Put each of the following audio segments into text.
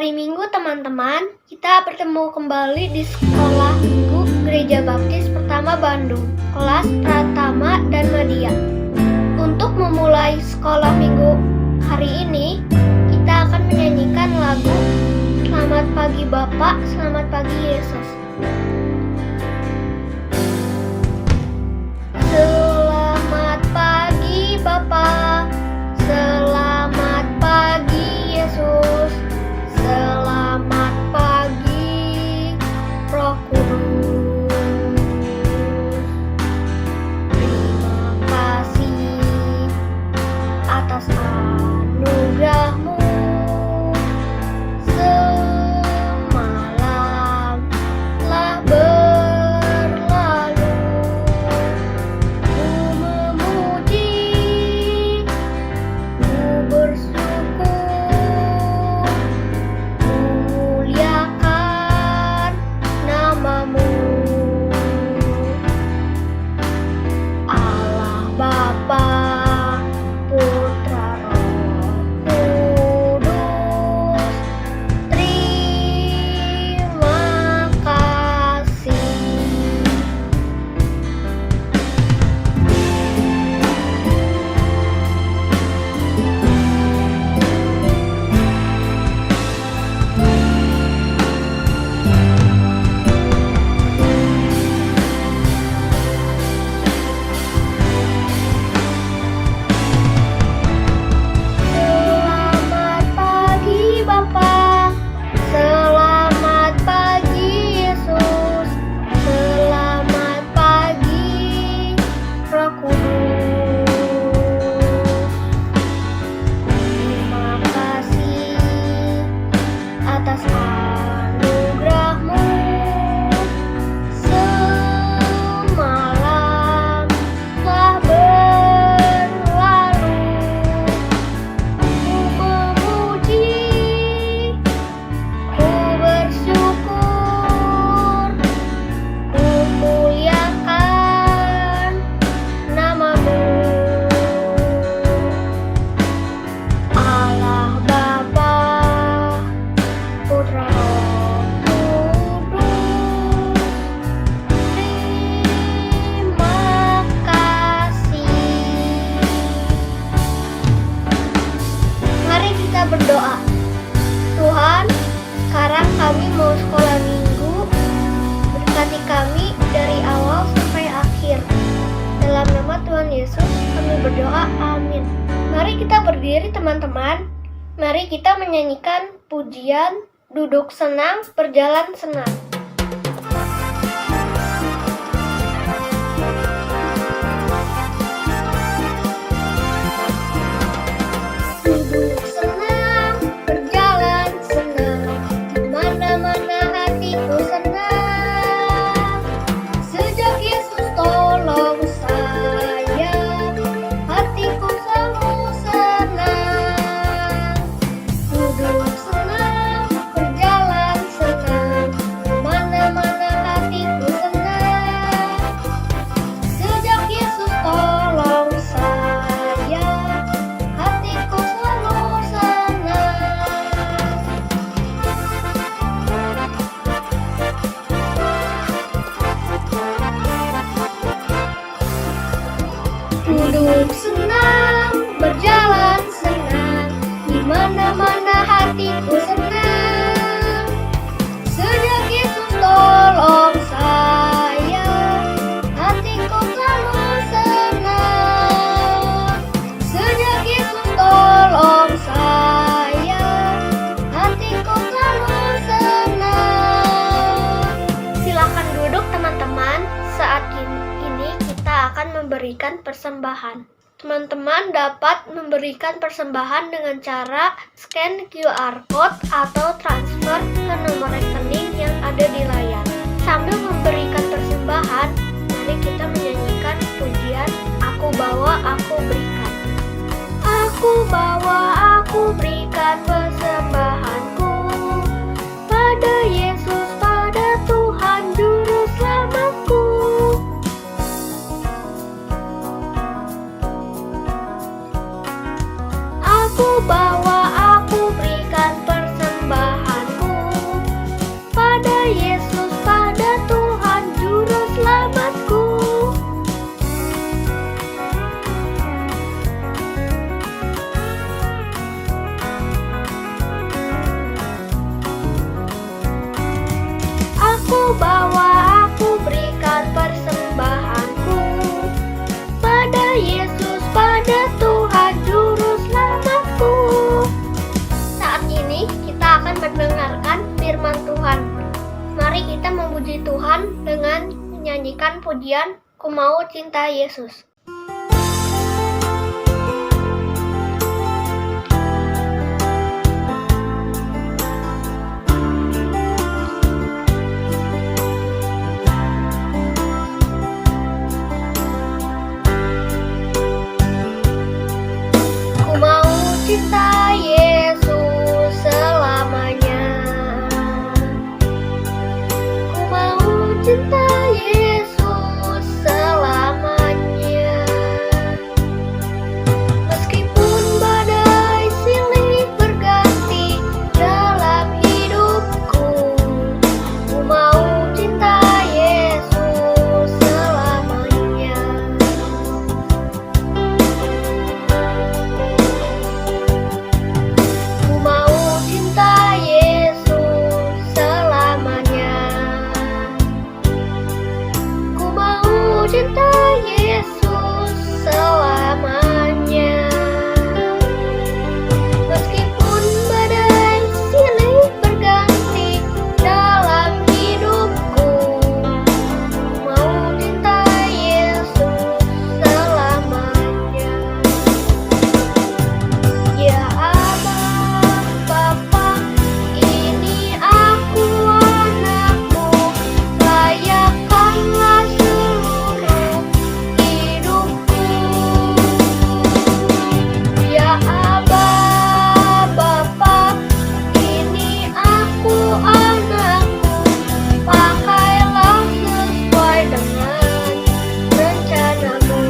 Hari Minggu teman-teman, kita bertemu kembali di Sekolah Minggu Gereja Baptis Pertama Bandung, kelas Pratama dan Madya. Untuk memulai sekolah minggu hari ini, kita akan menyanyikan lagu Selamat Pagi Bapak, Selamat Pagi Yesus. Selamat pagi Bapak, selamat pagi Yesus. Selamat pagi, Roh Kudus. Terima kasih atas anugerah-Mu. Semalam telah berlalu. Ku memuji, ku bersyukur, muliakan nama-Mu. Allah Bapa, Putra, Roh Kudus, terima kasih. Selamat pagi Bapa, selamat pagi Yesus, selamat pagi Roh Kudus. Terima kasih atas anugerah-Mu. Semalam telah berlalu. Ku memuji, ku bersyukur, ku muliakan nama-Mu. Allah Bapa, Putra, Roh Kudus, terima kasih. Mari kita berdoa. Tuhan, sekarang kami mau sekolah minggu. Berkati kami dari awal sampai akhir. Dalam nama Tuhan Yesus kami berdoa, amin. Mari kita berdiri teman-teman. Mari kita menyanyikan pujian Duduk Senang, Berjalan Senang. Duduk senang, berjalan senang, di mana-mana hatiku senang. Sejak Yesus tolong saya, hatiku selalu senang. Duduk senang, berjalan senang, di mana-mana hatiku senang. Sejak Yesus tolong saya, hatiku selalu senang. Duduk senang, berjalan senang, di mana-mana hatiku senang. Sejak Yesus tolong saya, hatiku selalu senang. Sejak Yesus tolong saya, hatiku selalu senang. Silakan duduk teman-teman. Saat ini kita akan memberikan persembahan. Teman-teman dapat memberikan persembahan dengan cara scan QR code atau transfer ke nomor rekening yang ada di layar. Sambil memberikan persembahan, mari kita menyanyikan pujian Aku Bawa, Aku Berikan. Aku bawa, aku berikan persembahanku pada Yesus, pada Tuhan Juru Selamatku. Aku bawa, aku berikan persembahan memuji Tuhan dengan menyanyikan pujian Ku Mau Cinta Yesus. Ku mau cinta Yesus selamanya. Ku mau cinta Yesus selamanya. Meskipun badai silih berganti dalam hidupku, ku mau cinta Yesus selamanya. Ku mau cinta Yesus selamanya. Ku mau cinta Yesus selamanya. Meskipun badai silih berganti dalam hidupku, ku mau cinta Yesus selamanya. Ya Abah, Bapa, ini aku anakmu, layakkanlah seluruh hidupku. Ya Abah, Bapa, ini aku anakmu, pakailah sesuai dengan rencanamu.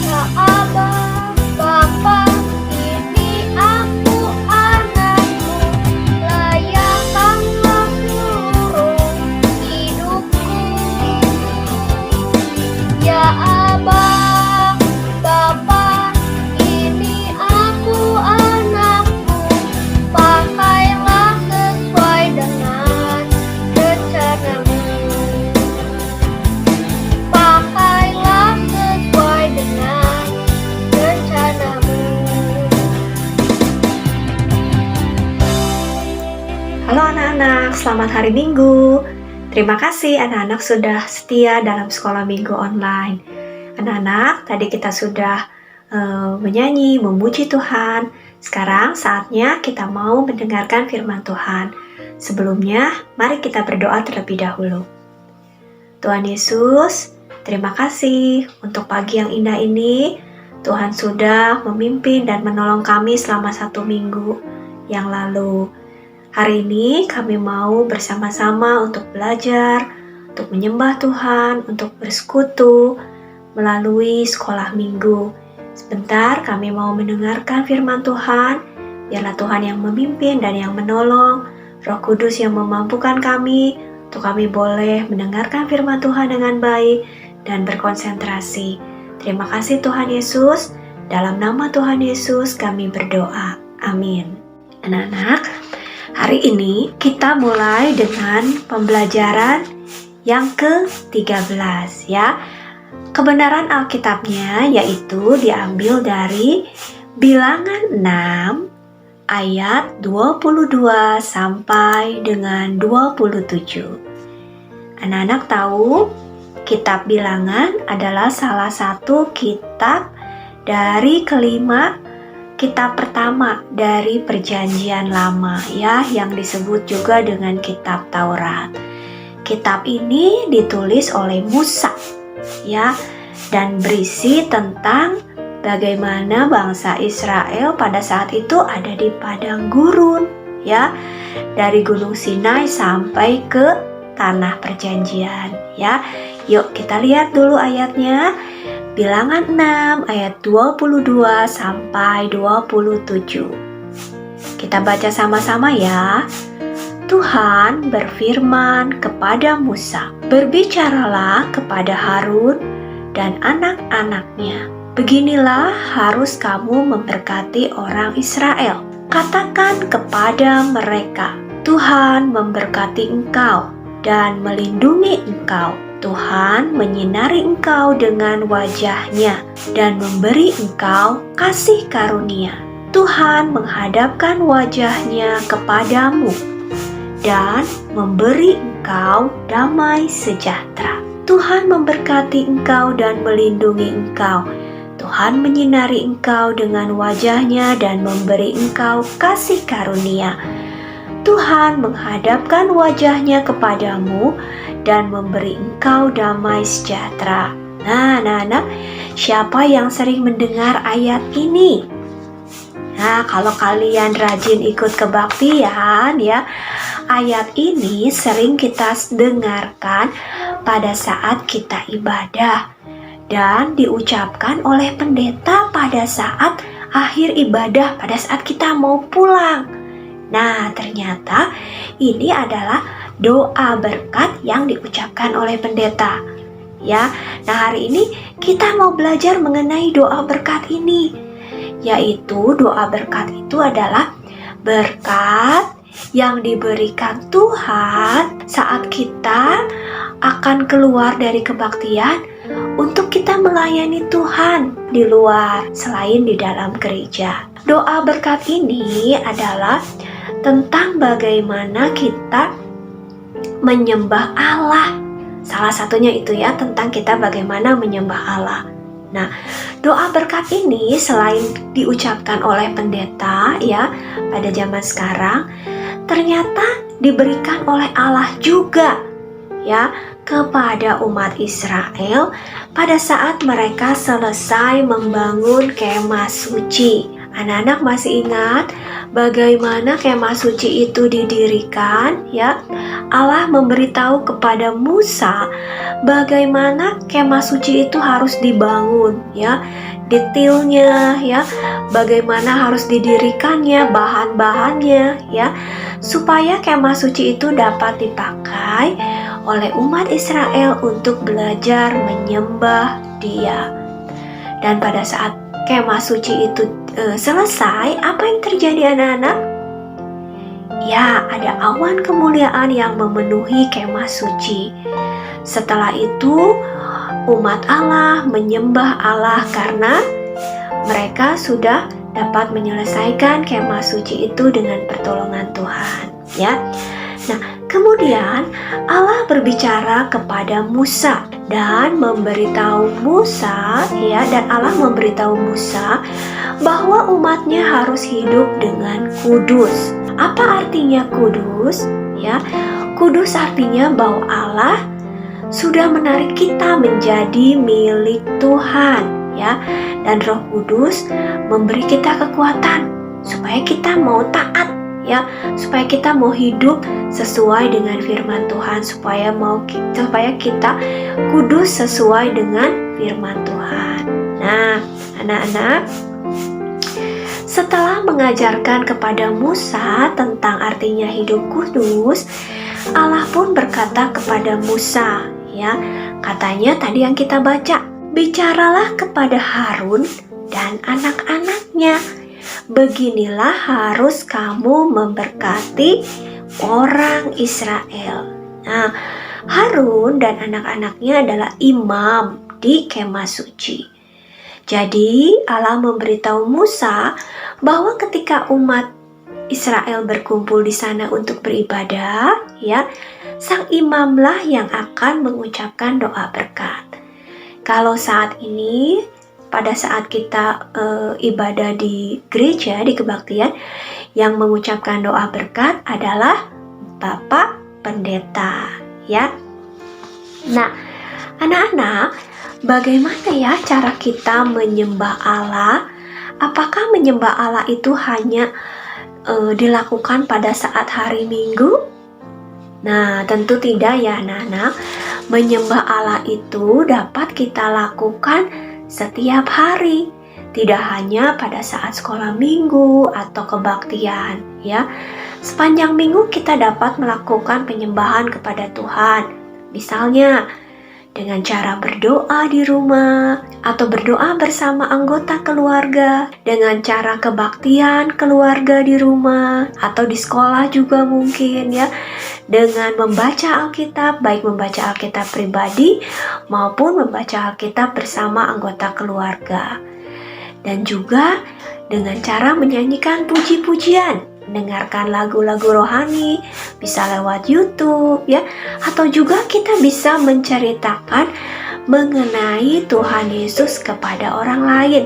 Ya Abah, Bapa, ini aku anakmu, layakkanlah seluruh hidupku. Ya Abah, Bapa, ini aku anakmu, pakailah sesuai dengan rencanamu. Pakailah sesuai dengan rencanamu. Halo anak-anak, selamat hari Minggu. Terima kasih anak-anak sudah setia dalam sekolah minggu online. Anak-anak, tadi kita sudah menyanyi, memuji Tuhan. Sekarang saatnya kita mau mendengarkan firman Tuhan. Sebelumnya, mari kita berdoa terlebih dahulu. Tuhan Yesus, terima kasih untuk pagi yang indah ini. Tuhan sudah memimpin dan menolong kami selama 1 minggu yang lalu. Hari ini kami mau bersama-sama untuk belajar, untuk menyembah Tuhan, untuk bersekutu melalui sekolah minggu. Sebentar kami mau mendengarkan firman Tuhan. Biarlah Tuhan yang memimpin dan yang menolong, Roh Kudus yang memampukan kami untuk kami boleh mendengarkan firman Tuhan dengan baik dan berkonsentrasi. Terima kasih Tuhan Yesus. Dalam nama Tuhan Yesus kami berdoa. Amin. Anak-anak, hari ini kita mulai dengan pembelajaran yang ke-13 ya. Kebenaran Alkitabnya yaitu diambil dari Bilangan 6 ayat 22 sampai dengan 27. Anak-anak tahu kitab Bilangan adalah salah satu kitab dari kelima kitab pertama dari Perjanjian Lama ya, yang disebut juga dengan kitab Taurat. Kitab ini ditulis oleh Musa ya, dan berisi tentang bagaimana bangsa Israel pada saat itu ada di padang gurun ya, dari Gunung Sinai sampai ke tanah perjanjian ya. Yuk kita lihat dulu ayatnya. Bilangan 6 ayat 22 sampai 27. Kita baca sama-sama ya. Tuhan berfirman kepada Musa, "Berbicaralah kepada Harun dan anak-anaknya. Beginilah harus kamu memberkati orang Israel. Katakan kepada mereka, Tuhan memberkati engkau dan melindungi engkau. Tuhan menyinari engkau dengan wajah-Nya dan memberi engkau kasih karunia. Tuhan menghadapkan wajah-Nya kepadamu dan memberi engkau damai sejahtera. Tuhan memberkati engkau dan melindungi engkau. Tuhan menyinari engkau dengan wajah-Nya dan memberi engkau kasih karunia. Tuhan menghadapkan wajah-Nya kepadamu dan memberi engkau damai sejahtera." Nah, anak-anak, siapa yang sering mendengar ayat ini? Nah, kalau kalian rajin ikut kebaktian ya, ayat ini sering kita dengarkan pada saat kita ibadah dan diucapkan oleh pendeta pada saat akhir ibadah, pada saat kita mau pulang. Nah, ternyata ini adalah doa berkat yang diucapkan oleh pendeta. Ya, nah hari ini kita mau belajar mengenai doa berkat ini, yaitu doa berkat itu adalah berkat yang diberikan Tuhan saat kita akan keluar dari kebaktian untuk kita melayani Tuhan di luar selain di dalam gereja. Doa berkat ini adalah tentang bagaimana kita menyembah Allah. Salah satunya itu ya, tentang kita bagaimana menyembah Allah. Nah, doa berkat ini selain diucapkan oleh pendeta ya pada zaman sekarang, ternyata diberikan oleh Allah juga ya kepada umat Israel pada saat mereka selesai membangun kemah suci. Anak-anak masih ingat bagaimana kemah suci itu didirikan ya? Allah memberitahu kepada Musa bagaimana kemah suci itu harus dibangun ya, detailnya ya, bagaimana harus didirikannya, bahan-bahannya ya, supaya kemah suci itu dapat dipakai oleh umat Israel untuk belajar menyembah Dia. Dan pada saat kemah suci itu selesai, apa yang terjadi anak-anak? Ya, ada awan kemuliaan yang memenuhi kemah suci. Setelah itu, umat Allah menyembah Allah karena mereka sudah dapat menyelesaikan kemah suci itu dengan pertolongan Tuhan, ya. Nah, kemudian Allah berbicara kepada Musa dan memberitahu Musa, ya, dan Allah memberitahu Musa bahwa umatnya harus hidup dengan kudus. Apa artinya kudus? Ya, kudus artinya bahwa Allah sudah menarik kita menjadi milik Tuhan, ya, dan Roh Kudus memberi kita kekuatan supaya kita mau taat, ya, supaya kita mau hidup sesuai dengan firman Tuhan, supaya kita kudus sesuai dengan firman Tuhan. Nah, anak-anak, setelah mengajarkan kepada Musa tentang artinya hidup kudus, Allah pun berkata kepada Musa, ya, katanya tadi yang kita baca, bicaralah kepada Harun dan anak-anaknya. Beginilah harus kamu memberkati orang Israel. Nah, Harun dan anak-anaknya adalah imam di kemah suci. Jadi Allah memberitahu Musa bahwa ketika umat Israel berkumpul di sana untuk beribadah, ya, sang imamlah yang akan mengucapkan doa berkat. Kalau saat ini, pada saat kita ibadah di gereja, di kebaktian, yang mengucapkan doa berkat adalah Bapak Pendeta, ya. Nah, anak-anak, bagaimana ya cara kita menyembah Allah? Apakah menyembah Allah itu hanya dilakukan pada saat hari Minggu? Nah, tentu tidak ya anak-anak. Menyembah Allah itu dapat kita lakukan setiap hari, tidak hanya pada saat sekolah minggu atau kebaktian, ya. Sepanjang minggu kita dapat melakukan penyembahan kepada Tuhan. Misalnya dengan cara berdoa di rumah atau berdoa bersama anggota keluarga, dengan cara kebaktian keluarga di rumah atau di sekolah juga mungkin, ya, dengan membaca Alkitab, baik membaca Alkitab pribadi maupun membaca Alkitab bersama anggota keluarga, dan juga dengan cara menyanyikan puji-pujian, mendengarkan lagu-lagu rohani, bisa lewat YouTube, ya, atau juga kita bisa menceritakan mengenai Tuhan Yesus kepada orang lain,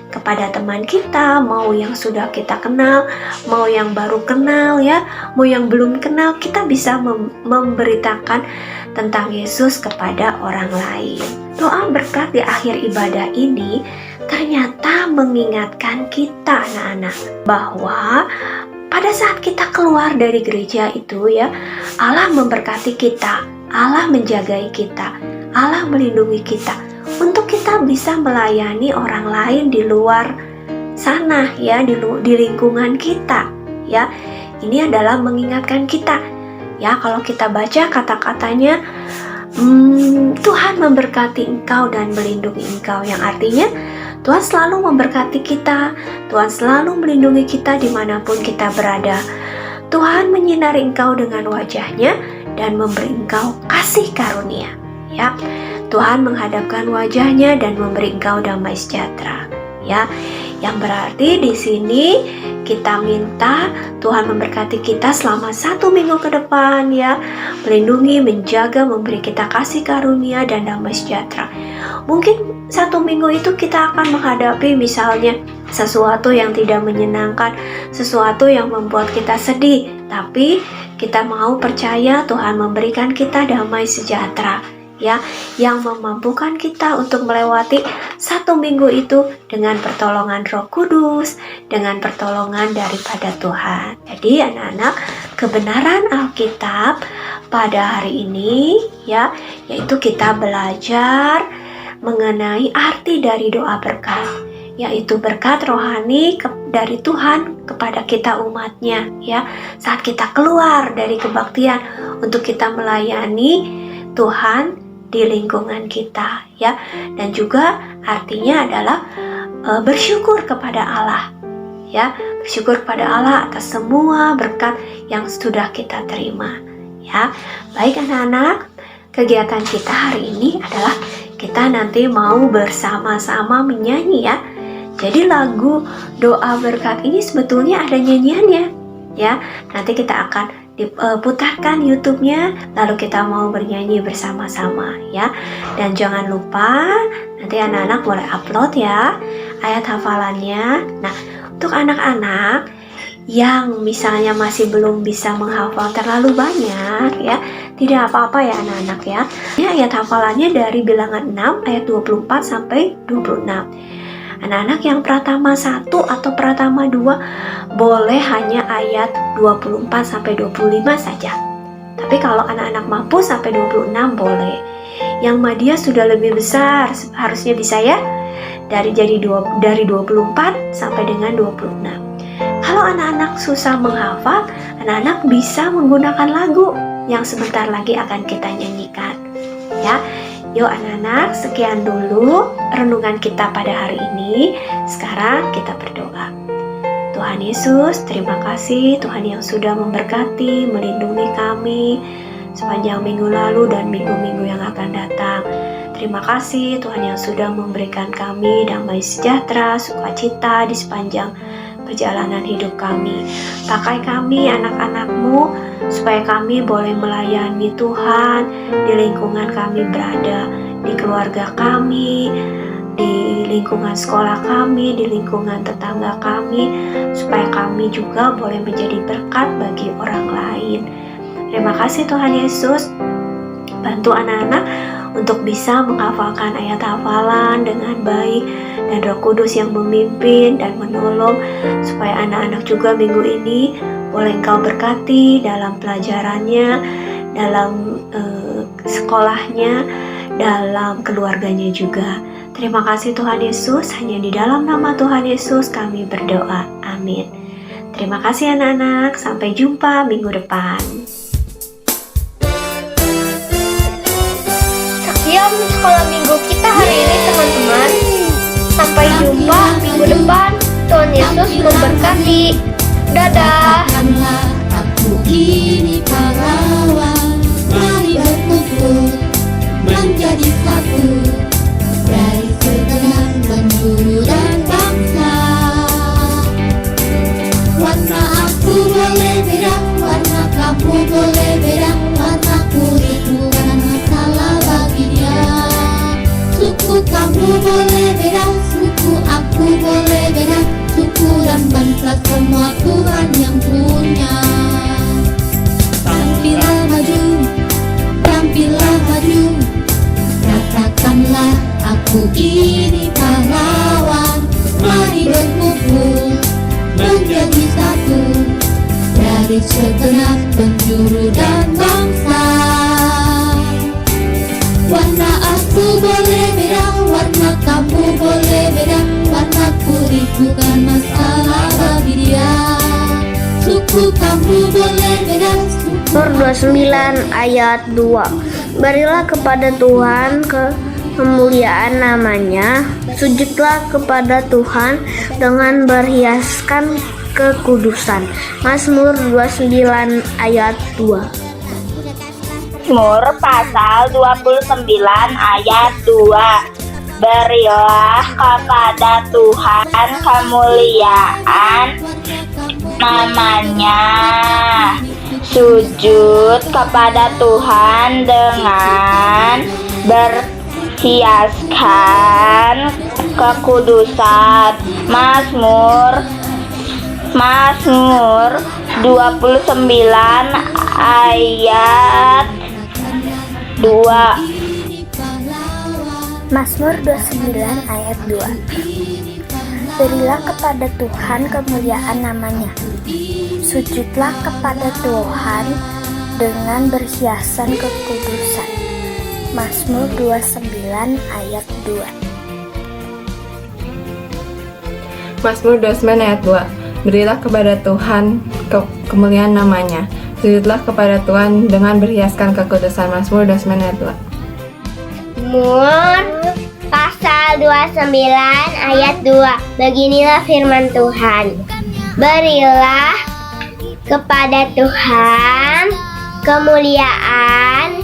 kepada teman kita, mau yang sudah kita kenal, mau yang baru kenal, ya, mau yang belum kenal, kita bisa memberitakan tentang Yesus kepada orang lain. Doa berkat di akhir ibadah ini ternyata mengingatkan kita anak-anak bahwa pada saat kita keluar dari gereja itu, ya, Allah memberkati kita, Allah menjagai kita, Allah melindungi kita untuk kita bisa melayani orang lain di luar sana, ya, di lingkungan kita, ya. Ini adalah mengingatkan kita, ya. Kalau kita baca kata-katanya, Tuhan memberkati engkau dan melindungi engkau, yang artinya Tuhan selalu memberkati kita, Tuhan selalu melindungi kita dimanapun kita berada. Tuhan menyinari engkau dengan wajahnya dan memberi engkau kasih karunia, ya. Tuhan menghadapkan wajahnya dan memberi engkau damai sejahtera, ya. Yang berarti di sini kita minta Tuhan memberkati kita selama 1 minggu ke depan, ya, melindungi, menjaga, memberi kita kasih karunia dan damai sejahtera. Mungkin 1 minggu itu kita akan menghadapi misalnya sesuatu yang tidak menyenangkan, sesuatu yang membuat kita sedih, tapi kita mau percaya Tuhan memberikan kita damai sejahtera, ya, yang memampukan kita untuk melewati 1 minggu itu dengan pertolongan Roh Kudus, dengan pertolongan daripada Tuhan. Jadi anak-anak, kebenaran Alkitab pada hari ini, ya, yaitu kita belajar mengenai arti dari doa berkat, yaitu berkat rohani dari Tuhan kepada kita umatnya, ya, saat kita keluar dari kebaktian untuk kita melayani Tuhan di lingkungan kita, ya. Dan juga artinya adalah bersyukur kepada Allah, ya, bersyukur kepada Allah atas semua berkat yang sudah kita terima, ya. Baik anak-anak, kegiatan kita hari ini adalah kita nanti mau bersama-sama menyanyi, ya. Jadi lagu doa berkat ini sebetulnya ada nyanyiannya, ya. Nanti kita akan diputarkan YouTube-nya, lalu kita mau bernyanyi bersama-sama, ya. Dan jangan lupa nanti anak-anak boleh upload, ya, ayat hafalannya. Nah, untuk anak-anak yang misalnya masih belum bisa menghafal terlalu banyak, ya, tidak apa-apa ya anak-anak, ya. Ini ayat hafalannya dari bilangan 6 ayat 24 sampai 26. Anak-anak yang pratama 1 atau pratama 2 boleh hanya ayat 24 sampai 25 saja. Tapi kalau anak-anak mampu sampai 26 boleh. Yang Madia sudah lebih besar, harusnya bisa, ya. Dari 24 sampai dengan 26. Kalau anak-anak susah menghafal, anak-anak bisa menggunakan lagu yang sebentar lagi akan kita nyanyikan, ya. Yuk anak-anak, sekian dulu renungan kita pada hari ini. Sekarang kita berdoa. Tuhan Yesus, terima kasih Tuhan yang sudah memberkati, melindungi kami sepanjang minggu lalu dan minggu-minggu yang akan datang. Terima kasih Tuhan yang sudah memberikan kami damai sejahtera, sukacita di sepanjang perjalanan hidup kami. Pakai kami anak-anak-Mu supaya kami boleh melayani Tuhan di lingkungan kami berada, di keluarga kami, di lingkungan sekolah kami, di lingkungan tetangga kami, supaya kami juga boleh menjadi berkat bagi orang lain. Terima kasih Tuhan Yesus. Bantu anak-anak untuk bisa menghafalkan ayat hafalan dengan baik, dan Roh Kudus yang memimpin dan menolong supaya anak-anak juga minggu ini boleh Engkau berkati dalam pelajarannya, dalam sekolahnya, dalam keluarganya juga. Terima kasih Tuhan Yesus, hanya di dalam nama Tuhan Yesus kami berdoa. Amin. Terima kasih anak-anak, sampai jumpa minggu depan. Sekian sekolah minggu kita hari ini teman-teman. Sampai jumpa minggu depan. Tuhan Yesus memberkati. Dadah. Katakanlah aku ini pahlawan, mari berkumpul menjadi satu dari segenap penjuru dan bangsa. Warna aku boleh beda, warna kamu boleh beda, warna kulit bukan masalah bagi dia. Suku kamu boleh beda, suku aku boleh beda, suku dan bangsa semua Tuhan yang punya. Tampillah maju, tampillah maju, katakanlah aku ini pahlawan, mari berkumpul menjadi satu dari segenap penjuru dan bangsa. Warna aku boleh beda, warna kamu boleh beda, warna kulit bukan masalah bagi dia. Suku kamu boleh beda, Mazmur 29 ayat 2. Berilah kepada Tuhan kemuliaan namanya, sujudlah kepada Tuhan dengan berhiaskan kekudusan. Mazmur 29 ayat 2. Mazmur pasal 29 ayat 2. Berilah kepada Tuhan kemuliaan namanya, sujud kepada Tuhan dengan berhiaskan kekudusan. Mazmur 29 ayat 2. Mazmur 29 ayat 2. Berilah kepada Tuhan kemuliaan namanya, sujudlah kepada Tuhan dengan berhiasan kekudusan. Mazmur 29 ayat 2. Mazmur 29 ayat 2. Berilah kepada Tuhan kemuliaan namanya, sujudlah kepada Tuhan dengan berhiaskan kekudusan. Mazmur 29 ayat 2. Mazmur pasal 29 ayat 2. Beginilah firman Tuhan. Berilah kepada Tuhan kemuliaan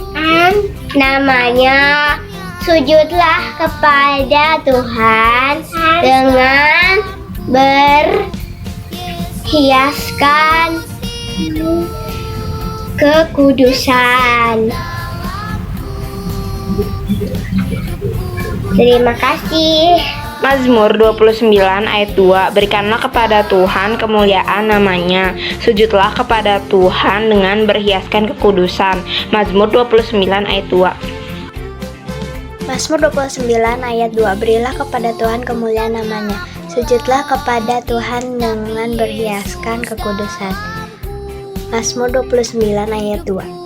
namanya, sujudlah kepada Tuhan dengan berhiaskan kekudusan. Terima kasih. Mazmur 29 ayat 2. Berikanlah kepada Tuhan kemuliaan namanya, sujudlah kepada Tuhan dengan berhiaskan kekudusan. Mazmur 29 ayat 2. Mazmur 29 ayat 2. Berilah kepada Tuhan kemuliaan namanya, sujudlah kepada Tuhan dengan berhiaskan kekudusan. Mazmur 29 ayat 2.